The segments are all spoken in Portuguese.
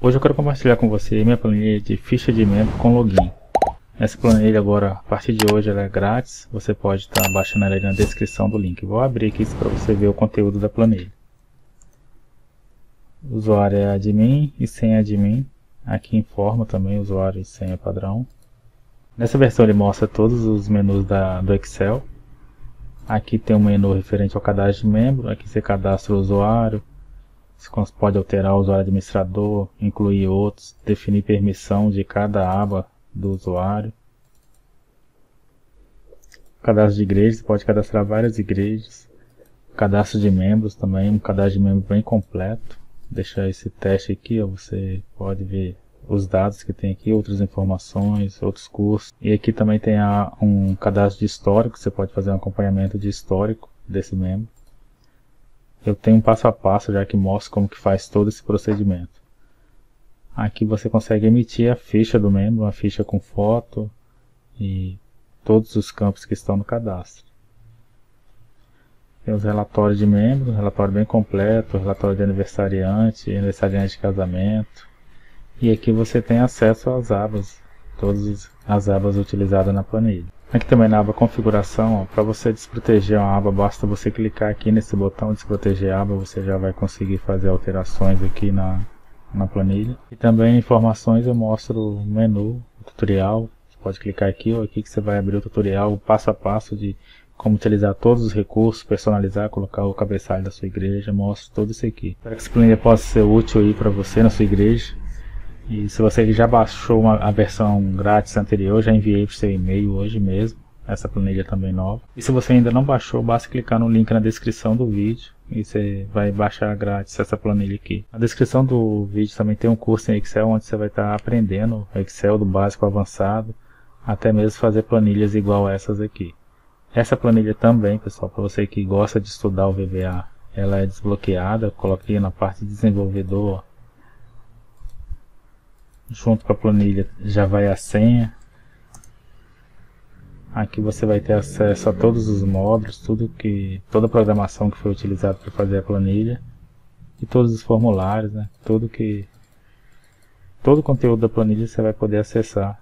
Hoje eu quero compartilhar com você minha planilha de ficha de membro com login. Essa planilha agora, a partir de hoje, ela é grátis. Você pode estar baixando ela aí na descrição do link. Vou abrir aqui para você ver o conteúdo da planilha. O usuário é admin e senha admin. Aqui informa também usuário e senha padrão. Nessa versão ele mostra todos os menus do Excel. Aqui tem um menu referente ao cadastro de membro. Aqui você cadastra o usuário. Você pode alterar o usuário administrador, incluir outros, definir permissão de cada aba do usuário. Cadastro de igrejas, você pode cadastrar várias igrejas. Cadastro de membros também, um cadastro de membro bem completo. Deixar esse teste aqui, ó, você pode ver os dados que tem aqui, outras informações, outros cursos. E aqui também tem um cadastro de histórico, você pode fazer um acompanhamento de histórico desse membro. Eu tenho um passo a passo já que mostra como que faz todo esse procedimento. Aqui você consegue emitir a ficha do membro, uma ficha com foto e todos os campos que estão no cadastro. Tem os relatórios de membro, relatório bem completo, relatório de aniversariante de casamento. E aqui você tem acesso às abas, todas as abas utilizadas na planilha. Aqui também na aba configuração, para você desproteger uma aba, basta você clicar aqui nesse botão desproteger aba, você já vai conseguir fazer alterações aqui na planilha. E também informações eu mostro o menu, o tutorial, você pode clicar aqui ou aqui que você vai abrir o tutorial, o passo a passo de como utilizar todos os recursos, personalizar, colocar o cabeçalho da sua igreja, mostro tudo isso aqui. Espero que essa planilha possa ser útil aí para você na sua igreja. E se você já baixou a versão grátis anterior, já enviei para o seu e-mail hoje mesmo, essa planilha também nova. E se você ainda não baixou, basta clicar no link na descrição do vídeo e você vai baixar grátis essa planilha aqui. Na descrição do vídeo também tem um curso em Excel onde você vai estar aprendendo Excel do básico ao avançado, até mesmo fazer planilhas igual essas aqui. Essa planilha também, pessoal, para você que gosta de estudar o VBA, ela é desbloqueada. Eu coloquei na parte de desenvolvedor. Junto com a planilha já vai a senha. Aqui você vai ter acesso a todos os módulos, toda a programação que foi utilizada para fazer a planilha e todos os formulários, né? Todo o conteúdo da planilha você vai poder acessar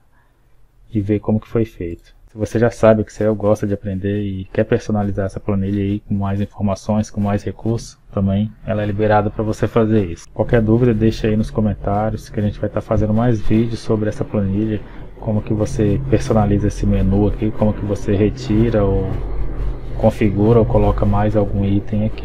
e ver como que foi feito. Se você já sabe o Excel, gosta de aprender e quer personalizar essa planilha aí com mais informações, com mais recursos, também ela é liberada para você fazer isso. Qualquer dúvida deixa aí nos comentários que a gente vai estar fazendo mais vídeos sobre essa planilha, como que você personaliza esse menu aqui, como que você retira ou configura ou coloca mais algum item aqui.